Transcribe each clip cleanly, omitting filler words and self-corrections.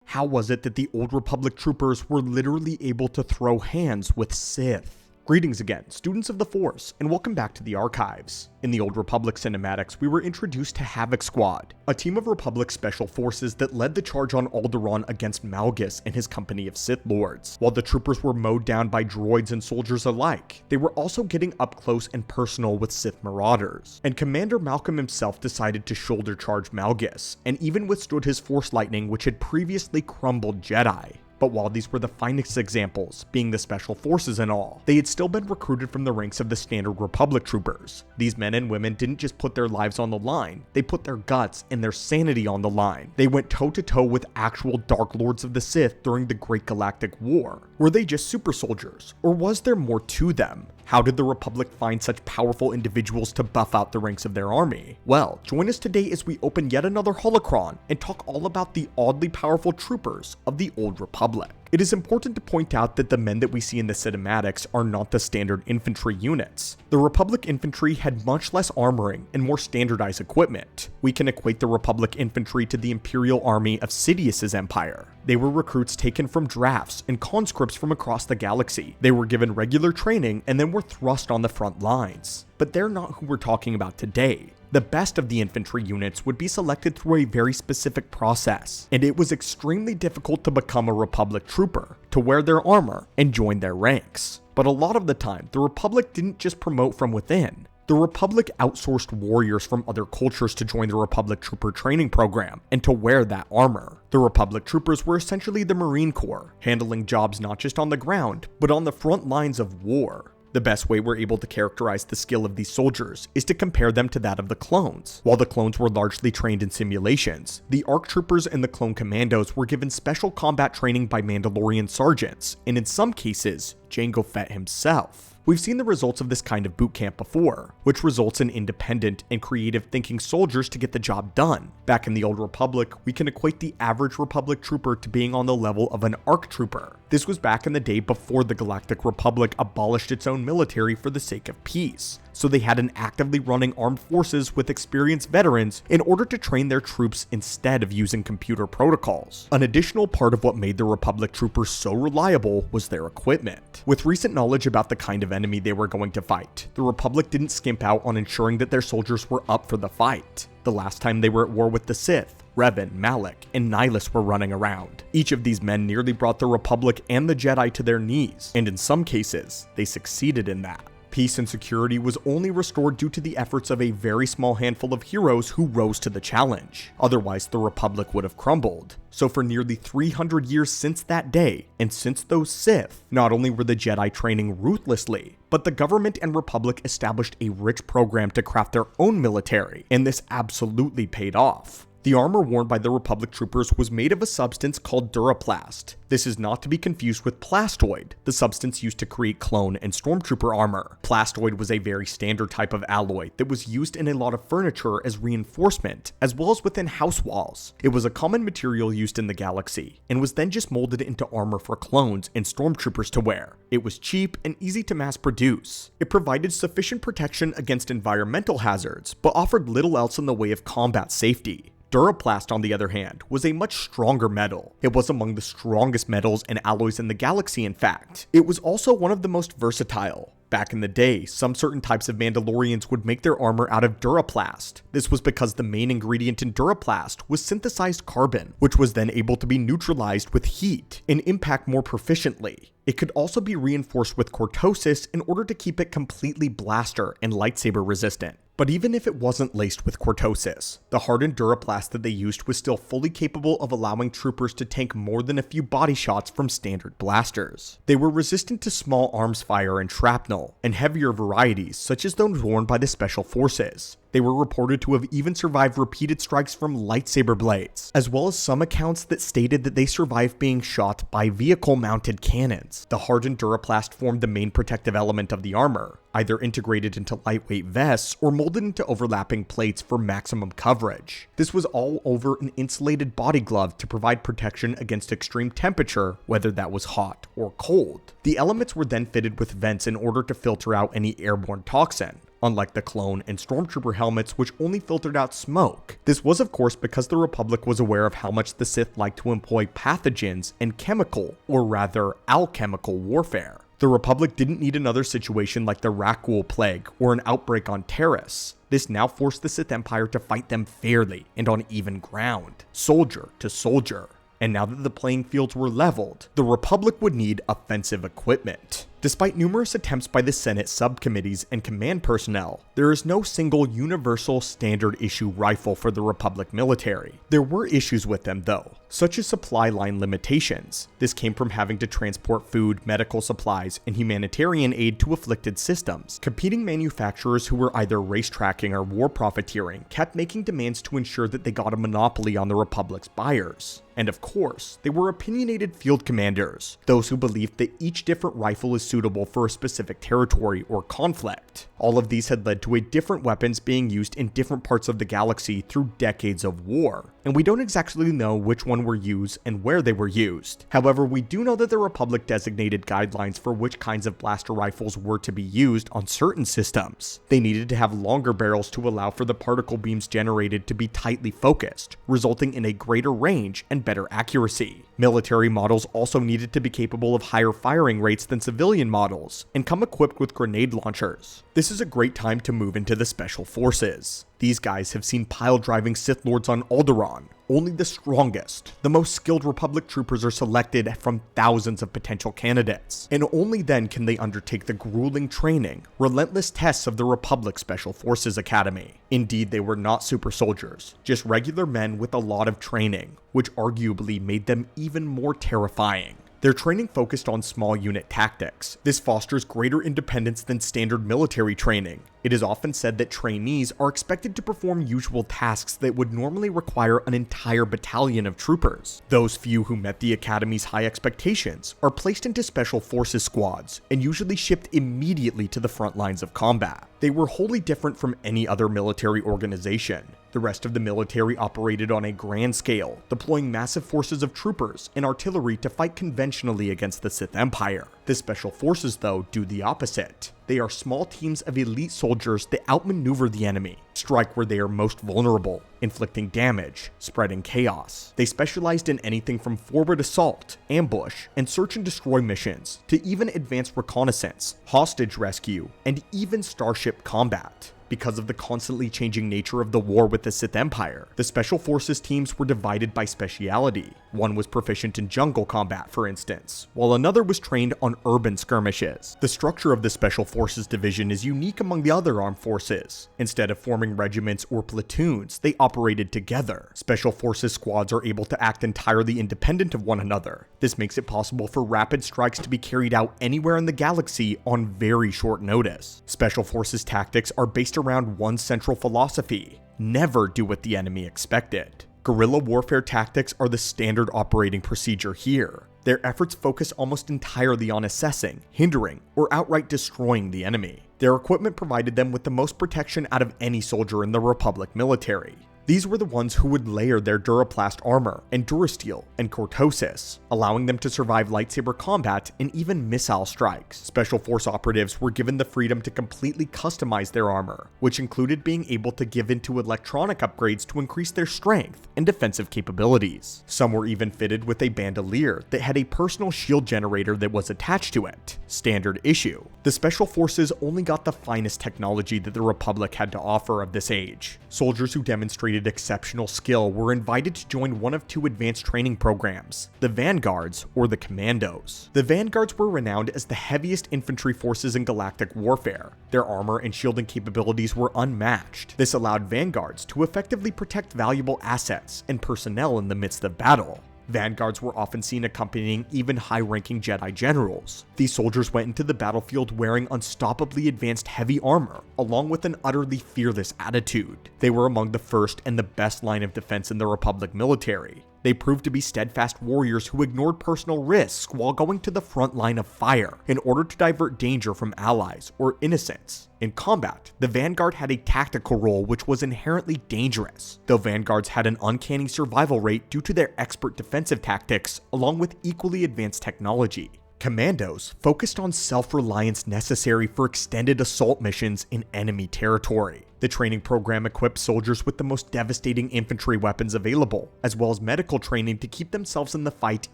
How was it that the Old Republic troopers were literally able to throw hands with Sith? Greetings again, students of the Force, and welcome back to the Archives. In the Old Republic cinematics, we were introduced to Havoc Squad, a team of Republic special forces that led the charge on Alderaan against Malgus and his company of Sith Lords. While the troopers were mowed down by droids and soldiers alike, they were also getting up close and personal with Sith marauders. And Commander Malcolm himself decided to shoulder charge Malgus, and even withstood his Force lightning which had previously crumbled Jedi. But while these were the finest examples, being the special forces and all, they had still been recruited from the ranks of the standard Republic troopers. These men and women didn't just put their lives on the line, they put their guts and their sanity on the line. They went toe to toe with actual Dark Lords of the Sith during the Great Galactic War. Were they just super soldiers, or was there more to them? How did the Republic find such powerful individuals to buff out the ranks of their army? Well, join us today as we open yet another holocron and talk all about the oddly powerful troopers of the Old Republic. It is important to point out that the men that we see in the cinematics are not the standard infantry units. The Republic infantry had much less armoring and more standardized equipment. We can equate the Republic infantry to the Imperial army of Sidious's empire. They were recruits taken from drafts and conscripts from across the galaxy. They were given regular training and then were thrust on the front lines. But they're not who we're talking about today. The best of the infantry units would be selected through a very specific process, and it was extremely difficult to become a Republic trooper, to wear their armor, and join their ranks. But a lot of the time, the Republic didn't just promote from within. The Republic outsourced warriors from other cultures to join the Republic Trooper training program, and to wear that armor. The Republic Troopers were essentially the Marine Corps, handling jobs not just on the ground, but on the front lines of war. The best way we're able to characterize the skill of these soldiers is to compare them to that of the clones. While the clones were largely trained in simulations, the ARC Troopers and the Clone Commandos were given special combat training by Mandalorian sergeants, and in some cases, Jango Fett himself. We've seen the results of this kind of boot camp before, which results in independent and creative thinking soldiers to get the job done. Back in the Old Republic, we can equate the average Republic trooper to being on the level of an ARC trooper. This was back in the day before the Galactic Republic abolished its own military for the sake of peace. So they had an actively running armed forces with experienced veterans in order to train their troops instead of using computer protocols. An additional part of what made the Republic troopers so reliable was their equipment. With recent knowledge about the kind of enemy they were going to fight, the Republic didn't skimp out on ensuring that their soldiers were up for the fight. The last time they were at war with the Sith, Revan, Malak, and Nihilus were running around. Each of these men nearly brought the Republic and the Jedi to their knees, and in some cases, they succeeded in that. Peace and security was only restored due to the efforts of a very small handful of heroes who rose to the challenge. Otherwise, the Republic would have crumbled. So for nearly 300 years since that day, and since those Sith, not only were the Jedi training ruthlessly, but the government and Republic established a rich program to craft their own military, and this absolutely paid off. The armor worn by the Republic troopers was made of a substance called duraplast. This is not to be confused with plastoid, the substance used to create clone and stormtrooper armor. Plastoid was a very standard type of alloy that was used in a lot of furniture as reinforcement, as well as within house walls. It was a common material used in the galaxy, and was then just molded into armor for clones and stormtroopers to wear. It was cheap and easy to mass produce. It provided sufficient protection against environmental hazards, but offered little else in the way of combat safety. Duraplast, on the other hand, was a much stronger metal. It was among the strongest metals and alloys in the galaxy, in fact. It was also one of the most versatile. Back in the day, some certain types of Mandalorians would make their armor out of duraplast. This was because the main ingredient in duraplast was synthesized carbon, which was then able to be neutralized with heat and impact more proficiently. It could also be reinforced with cortosis in order to keep it completely blaster and lightsaber resistant. But even if it wasn't laced with cortosis, the hardened duraplast that they used was still fully capable of allowing troopers to tank more than a few body shots from standard blasters. They were resistant to small arms fire and shrapnel, and heavier varieties such as those worn by the special forces. They were reported to have even survived repeated strikes from lightsaber blades, as well as some accounts that stated that they survived being shot by vehicle-mounted cannons. The hardened duraplast formed the main protective element of the armor, either integrated into lightweight vests or molded into overlapping plates for maximum coverage. This was all over an insulated body glove to provide protection against extreme temperature, whether that was hot or cold. The elements were then fitted with vents in order to filter out any airborne toxin. unlike the clone and stormtrooper helmets which only filtered out smoke. This was of course because the Republic was aware of how much the Sith liked to employ pathogens and chemical, or rather alchemical warfare. The Republic didn't need another situation like the Rakghoul Plague or an outbreak on Terrace. This now forced the Sith Empire to fight them fairly and on even ground, soldier to soldier. And now that the playing fields were leveled, the Republic would need offensive equipment. Despite numerous attempts by the Senate subcommittees and command personnel, there is no single universal standard issue rifle for the Republic military. There were issues with them though, such as supply line limitations. This came from having to transport food, medical supplies, and humanitarian aid to afflicted systems. Competing manufacturers who were either racetracking or war profiteering kept making demands to ensure that they got a monopoly on the Republic's buyers. And of course, they were opinionated field commanders, those who believed that each different rifle is suitable for a specific territory or conflict. All of these had led to different weapons being used in different parts of the galaxy through decades of war, and we don't exactly know which one were used and where they were used. However, we do know that the Republic designated guidelines for which kinds of blaster rifles were to be used on certain systems. They needed to have longer barrels to allow for the particle beams generated to be tightly focused, resulting in a greater range and better accuracy. Military models also needed to be capable of higher firing rates than civilian models, and come equipped with grenade launchers. This is a great time to move into the Special Forces. These guys have seen pile-driving Sith Lords on Alderaan. Only the strongest, the most skilled Republic troopers are selected from thousands of potential candidates, and only then can they undertake the grueling training, relentless tests of the Republic Special Forces Academy. Indeed, they were not super soldiers, just regular men with a lot of training, which arguably made them even more terrifying. Their training focused on small unit tactics. This fosters greater independence than standard military training. It is often said that trainees are expected to perform usual tasks that would normally require an entire battalion of troopers. Those few who met the Academy's high expectations are placed into Special Forces squads and usually shipped immediately to the front lines of combat. They were wholly different from any other military organization. The rest of the military operated on a grand scale, deploying massive forces of troopers and artillery to fight conventionally against the Sith Empire. The Special Forces, though, do the opposite. They are small teams of elite soldiers that outmaneuver the enemy, strike where they are most vulnerable, inflicting damage, spreading chaos. They specialized in anything from forward assault, ambush, and search and destroy missions, to even advanced reconnaissance, hostage rescue, and even starship combat. Because of the constantly changing nature of the war with the Sith Empire, the Special Forces teams were divided by speciality. One was proficient in jungle combat, for instance, while another was trained on urban skirmishes. The structure of the Special Forces division is unique among the other armed forces. Instead of forming regiments or platoons, they operated together. Special Forces squads are able to act entirely independent of one another. This makes it possible for rapid strikes to be carried out anywhere in the galaxy on very short notice. Special Forces tactics are based around one central philosophy: never do what the enemy expected. Guerrilla warfare tactics are the standard operating procedure here. Their efforts focus almost entirely on assessing, hindering, or outright destroying the enemy. Their equipment provided them with the most protection out of any soldier in the Republic military. These were the ones who would layer their Duraplast armor and Durasteel and Cortosis, allowing them to survive lightsaber combat and even missile strikes. Special Force operatives were given the freedom to completely customize their armor, which included being able to give into electronic upgrades to increase their strength and defensive capabilities. Some were even fitted with a bandolier that had a personal shield generator that was attached to it. Standard issue. The Special Forces only got the finest technology that the Republic had to offer of this age. Soldiers who demonstrated exceptional skill were invited to join one of two advanced training programs, the Vanguards or the Commandos. The Vanguards were renowned as the heaviest infantry forces in galactic warfare. Their armor and shielding capabilities were unmatched. This allowed Vanguards to effectively protect valuable assets and personnel in the midst of battle. Vanguards were often seen accompanying even high-ranking Jedi generals. These soldiers went into the battlefield wearing unstoppably advanced heavy armor, along with an utterly fearless attitude. They were among the first and the best line of defense in the Republic military. They proved to be steadfast warriors who ignored personal risks while going to the front line of fire in order to divert danger from allies or innocents. In combat, the Vanguard had a tactical role which was inherently dangerous, though Vanguards had an uncanny survival rate due to their expert defensive tactics along with equally advanced technology. Commandos focused on self-reliance necessary for extended assault missions in enemy territory. The training program equipped soldiers with the most devastating infantry weapons available, as well as medical training to keep themselves in the fight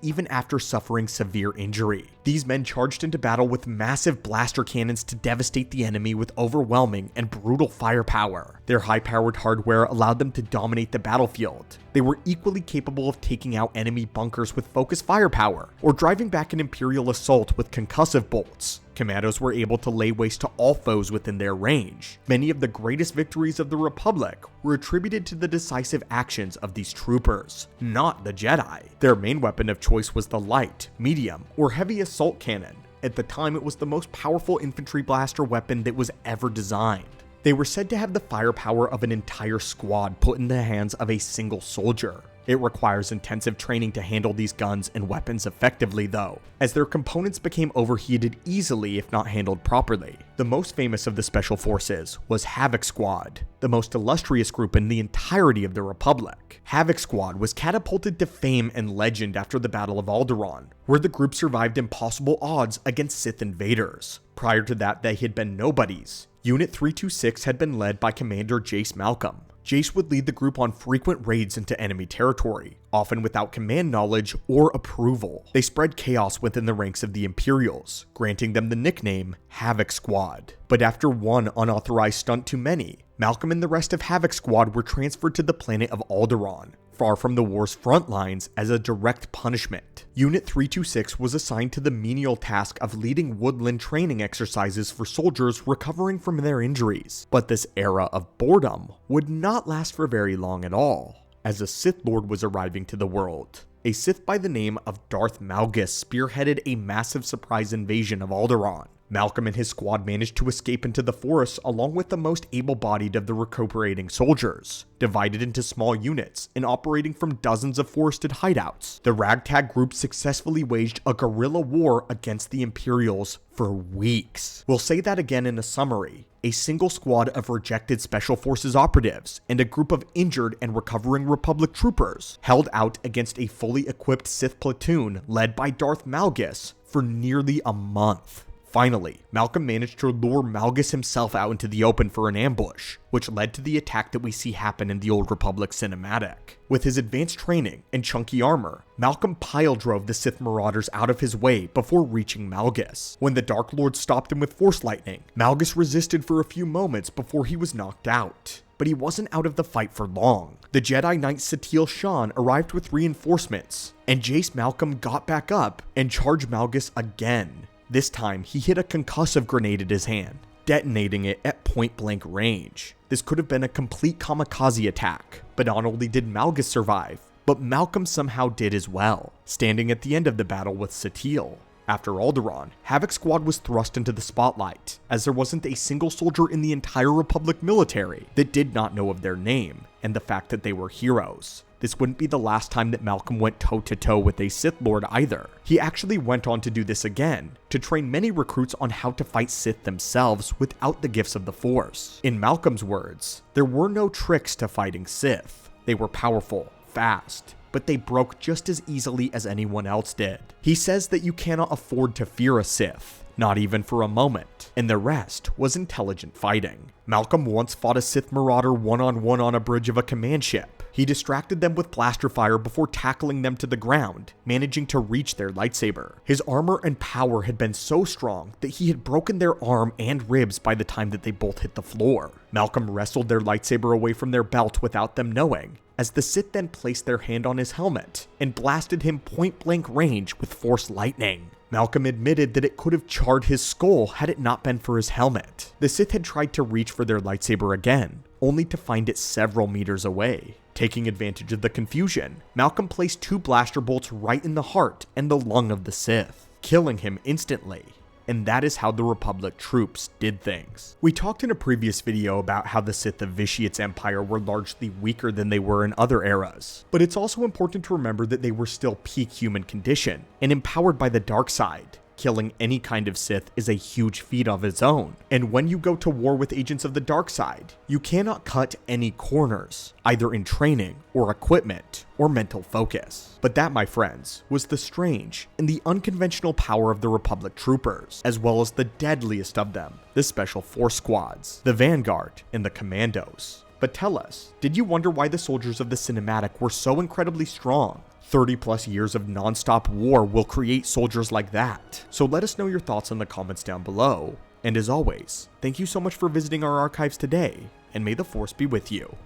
even after suffering severe injury. These men charged into battle with massive blaster cannons to devastate the enemy with overwhelming and brutal firepower. Their high-powered hardware allowed them to dominate the battlefield. They were equally capable of taking out enemy bunkers with focused firepower, or driving back an Imperial assault with concussive bolts. Commandos were able to lay waste to all foes within their range. Many of the greatest victories of the Republic were attributed to the decisive actions of these troopers, not the Jedi. Their main weapon of choice was the light, medium, or heavy assault cannon. At the time, it was the most powerful infantry blaster weapon that was ever designed. They were said to have the firepower of an entire squad put in the hands of a single soldier. It requires intensive training to handle these guns and weapons effectively though, as their components became overheated easily if not handled properly. The most famous of the Special Forces was Havoc Squad, the most illustrious group in the entirety of the Republic. Havoc Squad was catapulted to fame and legend after the Battle of Alderaan, where the group survived impossible odds against Sith invaders. Prior to that, they had been nobodies. Unit 326 had been led by Commander Jace Malcolm. Jace would lead the group on frequent raids into enemy territory, often without command knowledge or approval. They spread chaos within the ranks of the Imperials, granting them the nickname Havoc Squad. But after one unauthorized stunt too many, Malcolm and the rest of Havoc Squad were transferred to the planet of Alderaan, far from the war's front lines, as a direct punishment. Unit 326 was assigned to the menial task of leading woodland training exercises for soldiers recovering from their injuries. But this era of boredom would not last for very long at all, as a Sith Lord was arriving to the world. A Sith by the name of Darth Malgus spearheaded a massive surprise invasion of Alderaan. Malcolm and his squad managed to escape into the forest along with the most able-bodied of the recuperating soldiers, divided into small units and operating from dozens of forested hideouts. The ragtag group successfully waged a guerrilla war against the Imperials for weeks. We'll say that again in a summary. A single squad of rejected Special Forces operatives and a group of injured and recovering Republic troopers held out against a fully equipped Sith platoon led by Darth Malgus for nearly a month. Finally, Malcolm managed to lure Malgus himself out into the open for an ambush, which led to the attack that we see happen in the Old Republic cinematic. With his advanced training and chunky armor, Malcolm pile-drove the Sith Marauders out of his way before reaching Malgus. When the Dark Lord stopped him with Force Lightning, Malgus resisted for a few moments before he was knocked out. But he wasn't out of the fight for long. The Jedi Knight Satele Shan arrived with reinforcements, and Jace Malcolm got back up and charged Malgus again. This time, he hit a concussive grenade at his hand, detonating it at point-blank range. This could have been a complete kamikaze attack, but not only did Malgus survive, but Malcolm somehow did as well, standing at the end of the battle with Satele. After Alderaan, Havoc Squad was thrust into the spotlight, as there wasn't a single soldier in the entire Republic military that did not know of their name, and the fact that they were heroes. This wouldn't be the last time that Malcolm went toe-to-toe with a Sith Lord either. He actually went on to do this again, to train many recruits on how to fight Sith themselves without the gifts of the Force. In Malcolm's words, there were no tricks to fighting Sith. They were powerful, fast, but they broke just as easily as anyone else did. He says that you cannot afford to fear a Sith, not even for a moment, and the rest was intelligent fighting. Malcolm once fought a Sith Marauder one-on-one on a bridge of a command ship. He distracted them with blaster fire before tackling them to the ground, managing to reach their lightsaber. His armor and power had been so strong that he had broken their arm and ribs by the time that they both hit the floor. Malcolm wrestled their lightsaber away from their belt without them knowing, as the Sith then placed their hand on his helmet and blasted him point-blank range with Force Lightning. Malcolm admitted that it could have charred his skull had it not been for his helmet. The Sith had tried to reach for their lightsaber again, only to find it several meters away. Taking advantage of the confusion, Malcolm placed 2 blaster bolts right in the heart and the lung of the Sith, killing him instantly. And that is how the Republic troops did things. We talked in a previous video about how the Sith of Vitiate's empire were largely weaker than they were in other eras, but it's also important to remember that they were still peak human condition and empowered by the dark side. Killing any kind of Sith is a huge feat of its own, and when you go to war with agents of the dark side, you cannot cut any corners, either in training or equipment or mental focus. But that, my friends, was the strange and the unconventional power of the Republic troopers, as well as the deadliest of them, the Special Force Squads, the Vanguard, and the Commandos. But tell us, did you wonder why the soldiers of the cinematic were so incredibly strong? 30 plus years of non-stop war will create soldiers like that. So let us know your thoughts in the comments down below. And as always, thank you so much for visiting our archives today, and may the Force be with you.